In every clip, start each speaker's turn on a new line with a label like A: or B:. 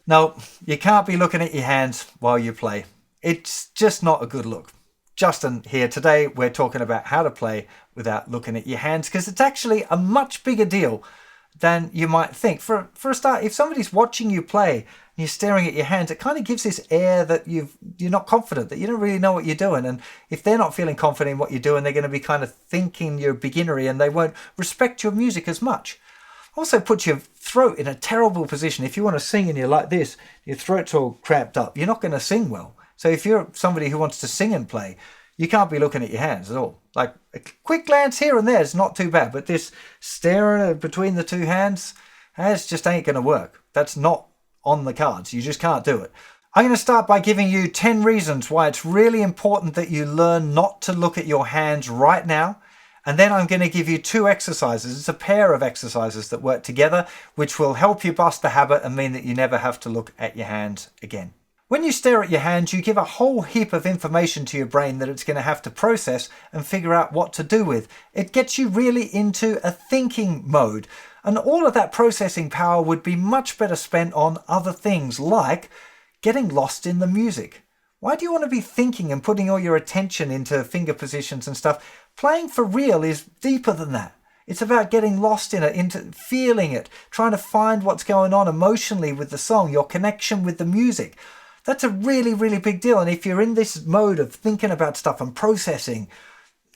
A: No, you can't be looking at your hands while you play. It's just not a good look. Justin here. Today we're talking about how to play without looking at your hands, because it's actually a much bigger deal than you might think. For a start, if somebody's watching you play and you're staring at your hands, it kind of gives this air that you're not confident, that you don't really know what you're doing. And if they're not feeling confident in what you're doing, they're going to be kind of thinking you're beginnery and they won't respect your music as much. Also puts your throat in a terrible position. If you want to sing and you're like this, your throat's all cramped up, you're not going to sing well. So if you're somebody who wants to sing and play, you can't be looking at your hands at all. Like a quick glance here and there is not too bad, but this staring between the two hands, that just ain't going to work. That's not on the cards. You just can't do it. I'm going to start by giving you 10 reasons why it's really important that you learn not to look at your hands right now. And then I'm going to give you 2 exercises. It's a pair of exercises that work together, which will help you bust the habit and mean that you never have to look at your hands again. When you stare at your hands, you give a whole heap of information to your brain that it's going to have to process and figure out what to do with. It gets you really into a thinking mode. And all of that processing power would be much better spent on other things, like getting lost in the music. Why do you want to be thinking and putting all your attention into finger positions and stuff? Playing for real is deeper than that. It's about getting lost in it, into feeling it, trying to find what's going on emotionally with the song, your connection with the music. That's a really, really big deal. And if you're in this mode of thinking about stuff and processing,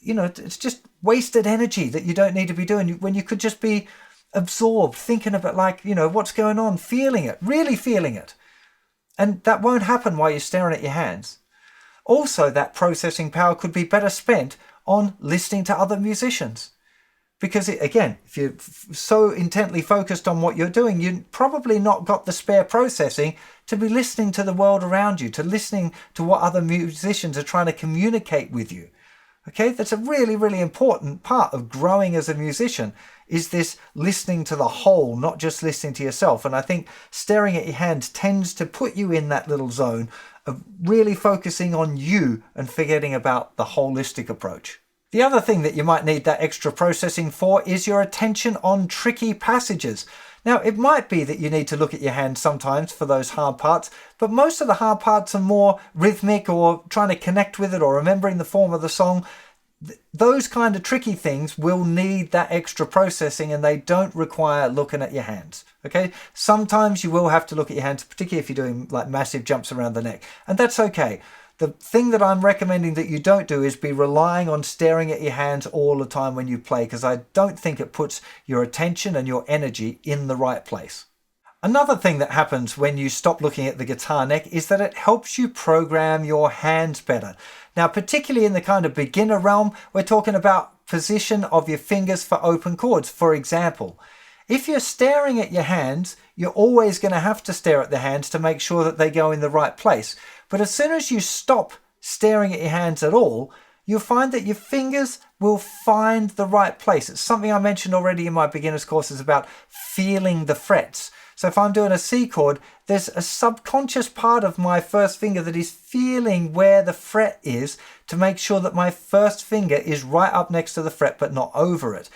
A: it's just wasted energy that you don't need to be doing when you could just be absorbed, thinking about what's going on, feeling it, really feeling it. And that won't happen while you're staring at your hands. Also, that processing power could be better spent on listening to other musicians. Because again, if you're so intently focused on what you're doing, you've probably not got the spare processing to be listening to the world around you, to listening to what other musicians are trying to communicate with you. Okay, that's a really, really important part of growing as a musician, is this listening to the whole, not just listening to yourself. And I think staring at your hands tends to put you in that little zone of really focusing on you and forgetting about the holistic approach. The other thing that you might need that extra processing for is your attention on tricky passages. Now, it might be that you need to look at your hands sometimes for those hard parts, but most of the hard parts are more rhythmic or trying to connect with it or remembering the form of the song. Those kind of tricky things will need that extra processing, and they don't require looking at your hands. Okay, sometimes you will have to look at your hands, particularly if you're doing like massive jumps around the neck, and that's okay. The thing that I'm recommending that you don't do is be relying on staring at your hands all the time when you play, because I don't think it puts your attention and your energy in the right place. Another thing that happens when you stop looking at the guitar neck is that it helps you program your hands better. Now, particularly in the kind of beginner realm, we're talking about position of your fingers for open chords. For example, if you're staring at your hands, you're always going to have to stare at the hands to make sure that they go in the right place. But as soon as you stop staring at your hands at all, you'll find that your fingers will find the right place. It's something I mentioned already in my beginner's courses about feeling the frets. So if I'm doing a C chord, there's a subconscious part of my first finger that is feeling where the fret is to make sure that my first finger is right up next to the fret but not over it.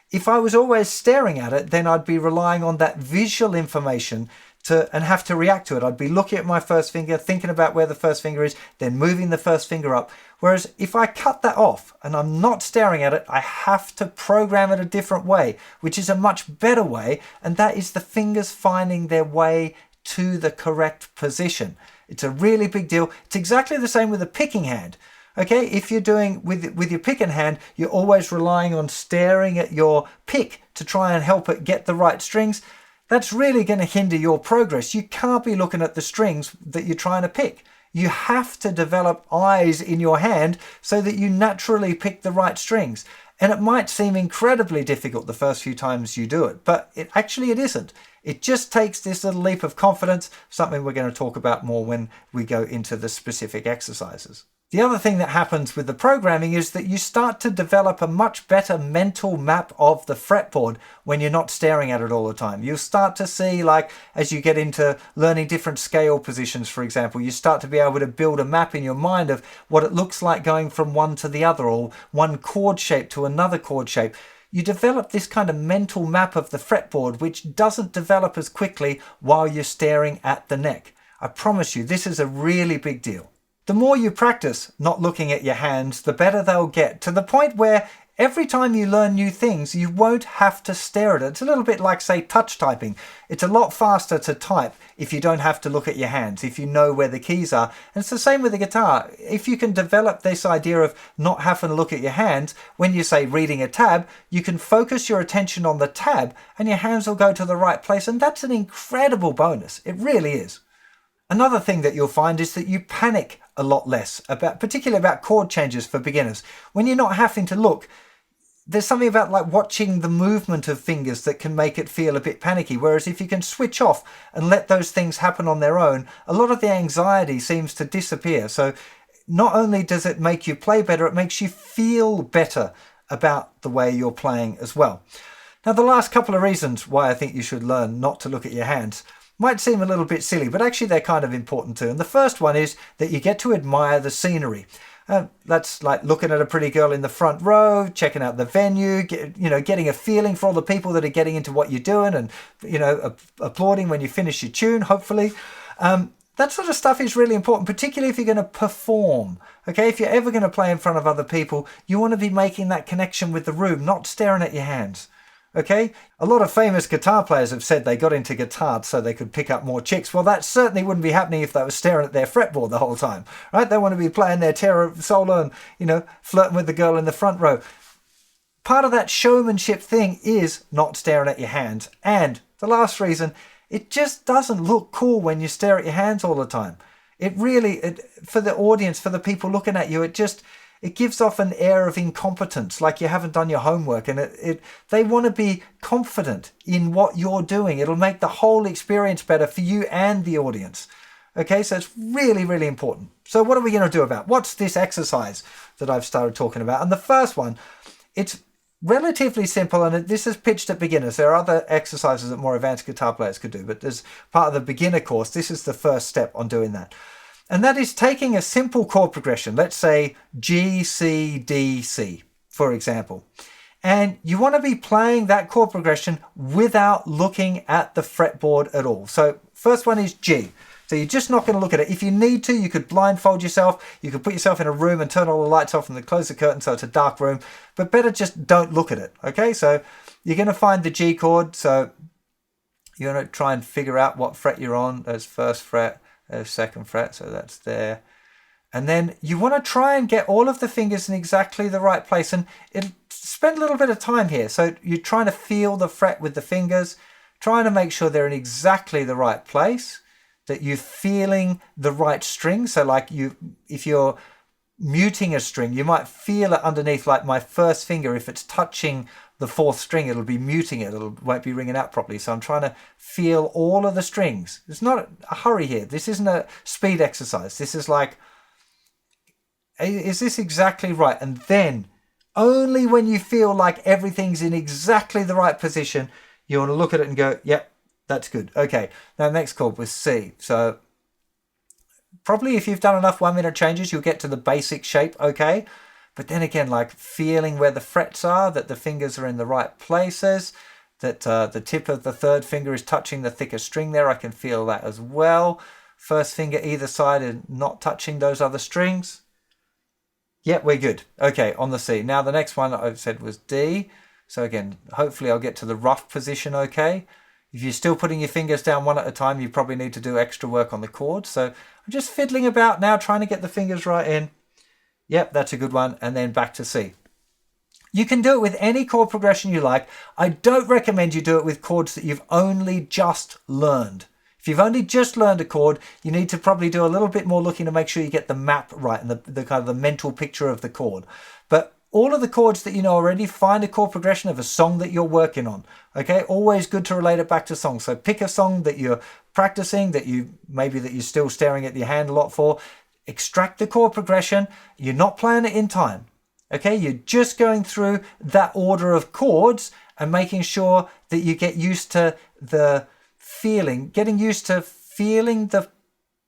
A: If I was always staring at it, then I'd be relying on that visual information and have to react to it. I'd be looking at my first finger, thinking about where the first finger is, then moving the first finger up. Whereas if I cut that off and I'm not staring at it, I have to program it a different way, which is a much better way, and that is the fingers finding their way to the correct position. It's a really big deal. It's exactly the same with a picking hand. Okay, if you're doing with your picking hand, you're always relying on staring at your pick to try and help it get the right strings. That's really going to hinder your progress. You can't be looking at the strings that you're trying to pick. You have to develop eyes in your hand so that you naturally pick the right strings. And it might seem incredibly difficult the first few times you do it, but it isn't. It just takes this little leap of confidence, something we're going to talk about more when we go into the specific exercises. The other thing that happens with the programming is that you start to develop a much better mental map of the fretboard when you're not staring at it all the time. You'll start to see, like, as you get into learning different scale positions, for example, you start to be able to build a map in your mind of what it looks like going from one to the other, or one chord shape to another chord shape. you develop this kind of mental map of the fretboard, which doesn't develop as quickly while you're staring at the neck. I promise you, this is a really big deal. The more you practice not looking at your hands, the better they'll get, to the point where every time you learn new things, you won't have to stare at it. It's a little bit like, say, touch typing. It's a lot faster to type if you don't have to look at your hands, if you know where the keys are. And it's the same with the guitar. If you can develop this idea of not having to look at your hands, when you say reading a tab, you can focus your attention on the tab and your hands will go to the right place. And that's an incredible bonus. It really is. Another thing that you'll find is that you panic a lot less, particularly about chord changes for beginners. When you're not having to look, there's something about like watching the movement of fingers that can make it feel a bit panicky. Whereas if you can switch off and let those things happen on their own, a lot of the anxiety seems to disappear. So not only does it make you play better, it makes you feel better about the way you're playing as well. Now, the last couple of reasons why I think you should learn not to look at your hands might seem a little bit silly, but actually they're kind of important too. And the first one is that you get to admire the scenery. That's like looking at a pretty girl in the front row, checking out the venue, getting a feeling for all the people that are getting into what you're doing and, applauding when you finish your tune, hopefully. That sort of stuff is really important, particularly if you're going to perform. Okay, if you're ever going to play in front of other people, you want to be making that connection with the room, not staring at your hands. Okay, a lot of famous guitar players have said they got into guitar so they could pick up more chicks. Well, that certainly wouldn't be happening if they were staring at their fretboard the whole time, right? They want to be playing their terror solo and, flirting with the girl in the front row. Part of that showmanship thing is not staring at your hands. And the last reason, it just doesn't look cool when you stare at your hands all the time. It really, for the audience, for the people looking at you, it gives off an air of incompetence, like you haven't done your homework, and they want to be confident in what you're doing. It'll make the whole experience better for you and the audience. Okay, so it's really, really important. So what are we going to do about? What's this exercise that I've started talking about? And the first one, it's relatively simple, and this is pitched at beginners. There are other exercises that more advanced guitar players could do, but as part of the beginner course, this is the first step on doing that. And that is taking a simple chord progression, let's say G, C, D, C, for example. And you want to be playing that chord progression without looking at the fretboard at all. So first one is G. So you're just not going to look at it. If you need to, you could blindfold yourself. You could put yourself in a room and turn all the lights off and then close the curtain so it's a dark room. But better just don't look at it, okay? So you're going to find the G chord. So you're going to try and figure out what fret you're on. There's first fret. There's second fret, so that's there. And then you want to try and get all of the fingers in exactly the right place. And spend a little bit of time here. So you're trying to feel the fret with the fingers, trying to make sure they're in exactly the right place, that you're feeling the right string. So like if you're muting a string, you might feel it underneath, like my first finger, if it's touching the fourth string, it'll be muting it. It won't be ringing out properly. So I'm trying to feel all of the strings. There's not a hurry here. This isn't a speed exercise. This is like, is this exactly right? And then only when you feel like everything's in exactly the right position, you want to look at it and go, yep, that's good. Okay, now next chord was C. So probably if you've done enough 1 minute changes, you'll get to the basic shape, okay? But then again, like feeling where the frets are, that the fingers are in the right places, that the tip of the third finger is touching the thicker string there. I can feel that as well. First finger either side and not touching those other strings. Yeah, we're good. Okay, on the C. Now the next one I said was D. So again, hopefully I'll get to the rough position okay. If you're still putting your fingers down one at a time, you probably need to do extra work on the chords. So I'm just fiddling about now, trying to get the fingers right in. Yep, that's a good one. And then back to C. You can do it with any chord progression you like. I don't recommend you do it with chords that you've only just learned. If you've only just learned a chord, you need to probably do a little bit more looking to make sure you get the map right and the kind of the mental picture of the chord. But all of the chords that you know already, find a chord progression of a song that you're working on. Okay, always good to relate it back to songs. So pick a song that you're practicing, that you're still staring at your hand a lot for. Extract the chord progression. You're not playing it in time. Okay, you're just going through that order of chords and making sure that you get used to the feeling, getting used to feeling the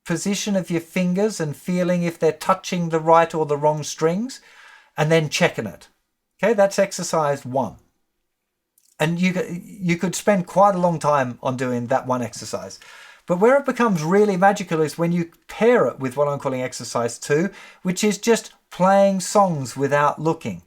A: position of your fingers and feeling if they're touching the right or the wrong strings, and then checking it. Okay, that's exercise 1. And you could spend quite a long time on doing that one exercise. But where it becomes really magical is when you pair it with what I'm calling exercise 2, which is just playing songs without looking.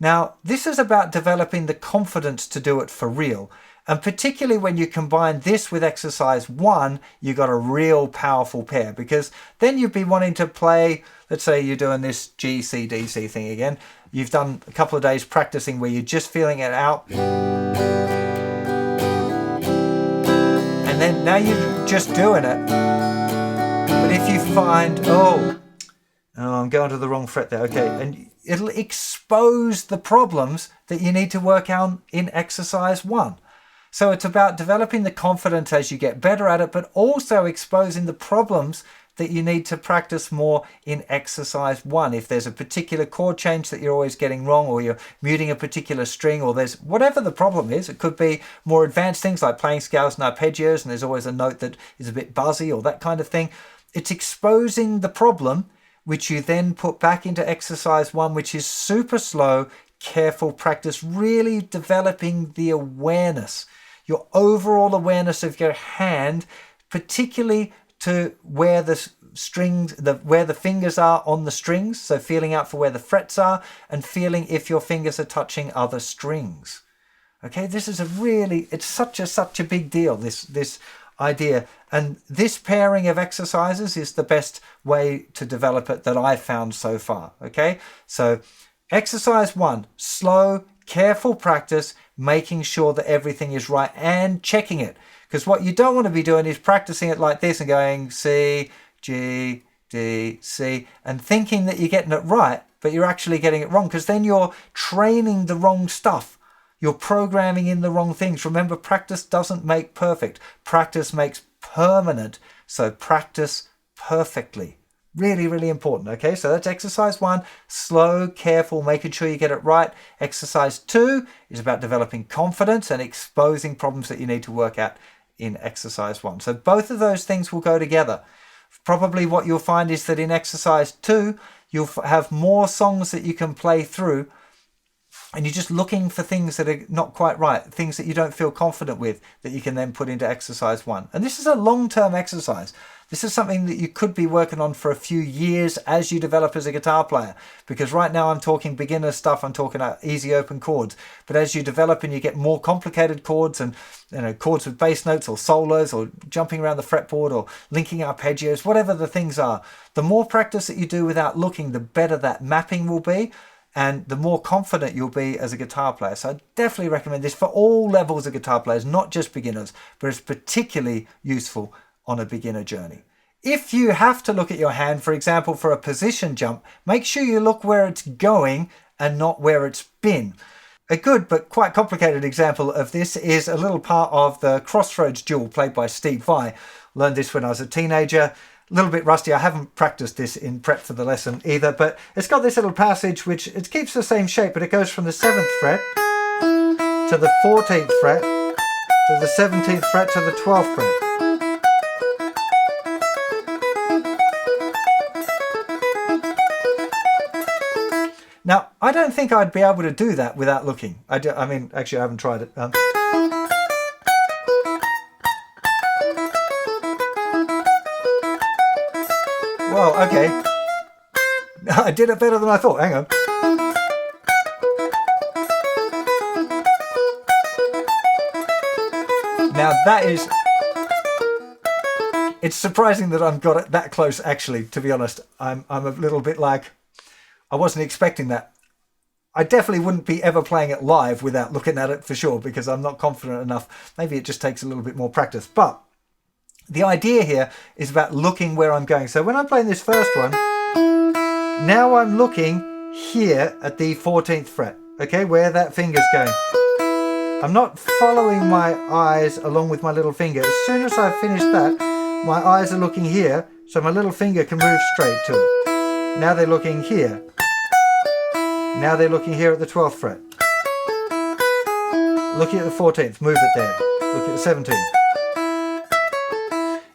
A: Now, this is about developing the confidence to do it for real. And particularly when you combine this with exercise 1, you got a real powerful pair, because then you'd be wanting to play, let's say you're doing this G, C, D, C thing again. You've done a couple of days practicing where you're just feeling it out. And then now you're just doing it. But if you find, oh, I'm going to the wrong fret there. Okay, and it'll expose the problems that you need to work on in exercise 1. So it's about developing the confidence as you get better at it, but also exposing the problems that you need to practice more in exercise 1. If there's a particular chord change that you're always getting wrong, or you're muting a particular string, or there's whatever the problem is, it could be more advanced things like playing scales and arpeggios, and there's always a note that is a bit buzzy or that kind of thing. It's exposing the problem, which you then put back into exercise 1, which is super slow, careful practice, really developing the awareness, your overall awareness of your hand, particularly to where the strings, where the fingers are on the strings. So feeling out for where the frets are and feeling if your fingers are touching other strings. Okay, this is it's such a big deal, this idea. And this pairing of exercises is the best way to develop it that I've found so far. Okay, so exercise 1, slow, careful practice, making sure that everything is right and checking it. Because what you don't want to be doing is practicing it like this and going C, G, D, C, and thinking that you're getting it right, but you're actually getting it wrong, because then you're training the wrong stuff. You're programming in the wrong things. Remember, practice doesn't make perfect. Practice makes permanent. So practice perfectly. Really, really important. Okay, so that's exercise 1, slow, careful, making sure you get it right. Exercise 2 is about developing confidence and exposing problems that you need to work at in exercise 1. So both of those things will go together. Probably what you'll find is that in exercise 2, you'll have more songs that you can play through, and you're just looking for things that are not quite right, things that you don't feel confident with, that you can then put into exercise 1. And this is a long-term exercise. This is something that you could be working on for a few years as you develop as a guitar player. Because right now I'm talking beginner stuff, I'm talking about easy open chords. But as you develop and you get more complicated chords, and chords with bass notes or solos or jumping around the fretboard or linking arpeggios, whatever the things are, the more practice that you do without looking, the better that mapping will be, and the more confident you'll be as a guitar player. So I definitely recommend this for all levels of guitar players, not just beginners, but it's particularly useful on a beginner journey. If you have to look at your hand, for example, for a position jump, make sure you look where it's going and not where it's been. A good but quite complicated example of this is a little part of the Crossroads duel played by Steve Vai. Learned this when I was a teenager. A little bit rusty. I haven't practiced this in prep for the lesson either, but it's got this little passage which it keeps the same shape, but it goes from the 7th fret to the 14th fret to the 17th fret to the 12th fret. Now, I don't think I'd be able to do that without looking. I mean, actually, I haven't tried it. Whoa, okay. I did it better than I thought. Hang on. Now that is... It's surprising that I've got it that close, actually, to be honest. I'm a little bit like... I wasn't expecting that. I definitely wouldn't be ever playing it live without looking at it for sure, because I'm not confident enough. Maybe it just takes a little bit more practice. But the idea here is about looking where I'm going. So when I'm playing this first one, now I'm looking here at the 14th fret, okay, where that finger's going. I'm not following my eyes along with my little finger. As soon as I've finished that, my eyes are looking here, so my little finger can move straight to it. Now they're looking here. Now they're looking here at the 12th fret. Looking at the 14th, move it there. Look at the 17th.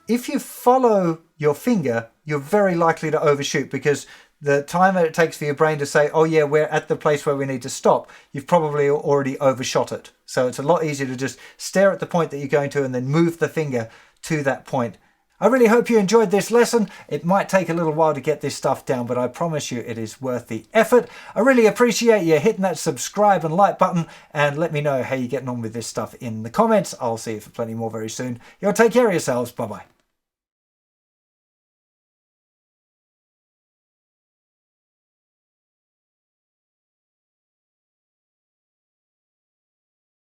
A: If you follow your finger, you're very likely to overshoot, because the time that it takes for your brain to say, oh yeah, we're at the place where we need to stop, you've probably already overshot it. So it's a lot easier to just stare at the point that you're going to and then move the finger to that point. I really hope you enjoyed this lesson. It might take a little while to get this stuff down, but I promise you it is worth the effort. I really appreciate you hitting that subscribe and like button, and let me know how you're getting on with this stuff in the comments. I'll see you for plenty more very soon. You'll take care of yourselves. Bye-bye.